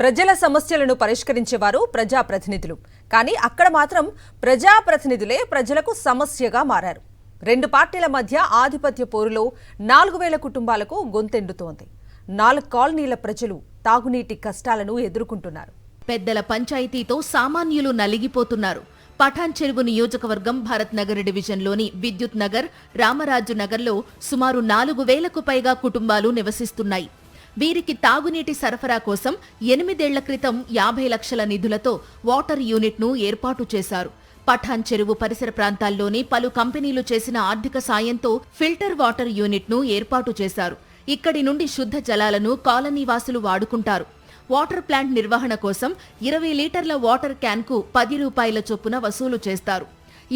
ప్రజల సమస్యలను పరిష్కరించేవారు ప్రజాప్రతినిధులు. కానీ అక్కడ మాత్రం ప్రజాప్రతినిధులే ప్రజలకు సమస్యగా మారారు. రెండు పార్టీల మధ్య ఆధిపత్య పోరులో 4000 కుటుంబాలకు గొంతెండుతోంది. 4 కాలనీల ప్రజలు తాగునీటి కష్టాలను ఎదుర్కొంటున్నారు. పెద్దల పంచాయతీతో సామాన్యులు నలిగిపోతున్నారు. పఠాన్ చెరువు నియోజకవర్గం భరత్ నగర్ డివిజన్లోని విద్యుత్ నగర్, రామరాజు నగర్లో సుమారు 4000కు పైగా కుటుంబాలు నివసిస్తున్నాయి. వీరికి తాగునీటి సరఫరా కోసం 8 ఏళ్ల క్రితం 50 లక్షల నిధులతో వాటర్ యూనిట్ను ఏర్పాటు చేశారు. పఠాన్ చెరువు పరిసర ప్రాంతాల్లోని పలు కంపెనీలు చేసిన ఆర్థిక సాయంతో ఫిల్టర్ వాటర్ యూనిట్ను ఏర్పాటు చేశారు. ఇక్కడి నుండి శుద్ధ జలాలను కాలనీ వాసులు వాడుకుంటారు. వాటర్ ప్లాంట్ నిర్వహణ కోసం 20 లీటర్ల వాటర్ క్యాన్కు 10 రూపాయల చొప్పున వసూలు చేస్తారు.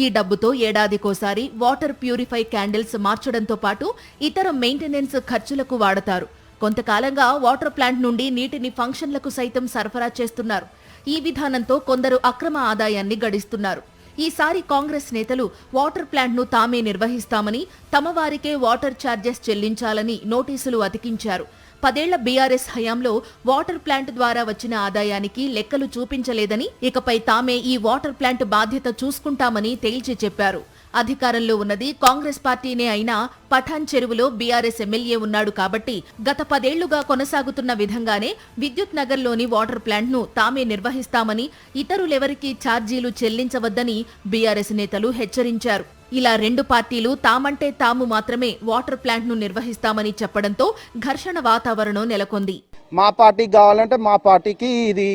ఈ డబ్బుతో ఏడాదికోసారి వాటర్ ప్యూరిఫై క్యాండిల్స్ మార్చడంతో పాటు ఇతర మెయింటెనెన్స్ ఖర్చులకు వాడతారు. కొంతకాలంగా వాటర్ ప్లాంట్ నుండి నీటిని ఫంక్షన్లకు సైతం సరఫరా చేస్తున్నారు. ఈ విధానంతో కొందరు అక్రమ ఆదాయాన్ని గడిస్తున్నారు. ఈసారి కాంగ్రెస్ నేతలు వాటర్ ప్లాంట్ను తామే నిర్వహిస్తామని, తమ వారికే వాటర్ ఛార్జెస్ చెల్లించాలని నోటీసులు అతికించారు. 10 ఏళ్ల బీఆర్ఎస్ హయాంలో వాటర్ ప్లాంట్ ద్వారా వచ్చిన ఆదాయానికి లెక్కలు చూపించలేదని, ఇకపై తామే ఈ వాటర్ ప్లాంట్ బాధ్యత చూసుకుంటామని తేల్చి చెప్పారు. అధికారంలో ఉన్నది కాంగ్రెస్ పార్టీనే అయినా పఠాన్ చెరువులో బీఆర్ఎస్ ఎమ్మెల్యే ఉన్నాడు కాబట్టి గత 10 ఏళ్లుగా కొనసాగుతున్న విధంగానే విద్యుత్ నగర్లోని వాటర్ ప్లాంట్ను తామే నిర్వహిస్తామని, ఇతరులెవరికీ ఛార్జీలు చెల్లించవద్దని బీఆర్ఎస్ నేతలు హెచ్చరించారు. ఇలా రెండు పార్టీలు తామంటే తాము మాత్రమే వాటర్ ప్లాంట్ను నిర్వహిస్తామని చెప్పడంతో ఘర్షణ వాతావరణం నెలకొంది. మా పార్టీకి కావాలంటే మా పార్టీకి ఇది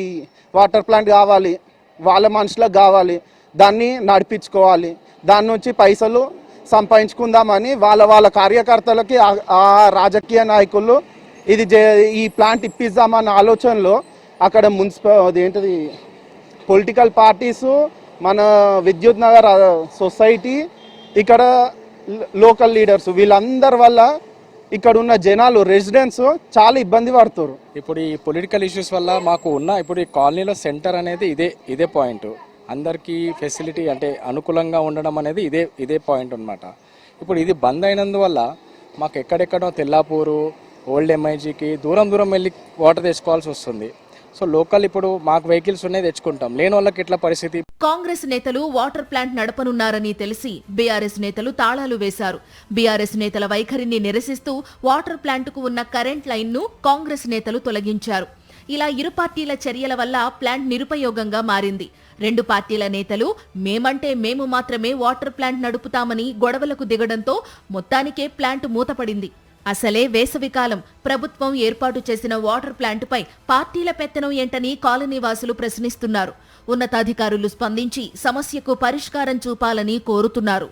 వాటర్ ప్లాంట్ కావాలి, వాళ్ళ మనుషులకు కావాలి, దాన్ని నడిపించుకోవాలి, దాని నుంచి పైసలు సంపాదించుకుందామని వాళ్ళ కార్యకర్తలకి ఆ రాజకీయ నాయకులు ఈ ప్లాంట్ ఇప్పిద్దామన్న ఆలోచనలో అక్కడ ఏంటిది పొలిటికల్ పార్టీసు, మన విద్యుత్ నగర్ సొసైటీ, ఇక్కడ లోకల్ లీడర్స్, వీళ్ళందరి వల్ల ఇక్కడ ఉన్న జనాలు రెసిడెంట్స్ చాలా ఇబ్బంది పడుతారు. ఇప్పుడు ఈ పొలిటికల్ ఇష్యూస్ వల్ల మాకు ఇప్పుడు ఈ కాలనీలో సెంటర్ అనేది ఇదే పాయింట్. అందరికీ ఫెసిలిటీ అంటే అనుకూలంగా ఉండడం అనేది ఇదే పాయింట్ అన్నమాట. ఇప్పుడు ఇది బంద్ అయినందువల్ల మాకు ఎక్కడెక్కడో తెల్లాపూరు, ఓల్డ్ ఎంఐజీకి దూరం వెళ్ళి వాటర్ తెచ్చుకోవాల్సి వస్తుంది. సో లోకల్ ఇప్పుడు మాకు వెహికల్స్ ఉన్నాయి, తెచ్చుకుంటాం. లేని వాళ్ళకి ఎట్లా పరిస్థితి? కాంగ్రెస్ నేతలు వాటర్ ప్లాంట్ నడపనున్నారని తెలిసి బీఆర్ఎస్ నేతలు తాళాలు వేశారు. బీఆర్ఎస్ నేతల వైఖరిని నిరసిస్తూ వాటర్ ప్లాంట్కు ఉన్న కరెంట్ లైన్ను కాంగ్రెస్ నేతలు తొలగించారు. ఇలా ఇరు పార్టీల చర్యల వల్ల ప్లాంట్ నిరుపయోగంగా మారింది. రెండు పార్టీల నేతలు మేమంటే మేము మాత్రమే వాటర్ ప్లాంట్ నడుపుతామని గొడవలకు దిగడంతో మొత్తానికే ప్లాంట్ మూతపడింది. అసలే వేసవికాలం, ప్రభుత్వం ఏర్పాటు చేసిన వాటర్ ప్లాంటుపై పార్టీల పెత్తనం ఏంటని కాలనీవాసులు ప్రశ్నిస్తున్నారు. ఉన్నతాధికారులు స్పందించి సమస్యకు పరిష్కారం చూపాలని కోరుతున్నారు.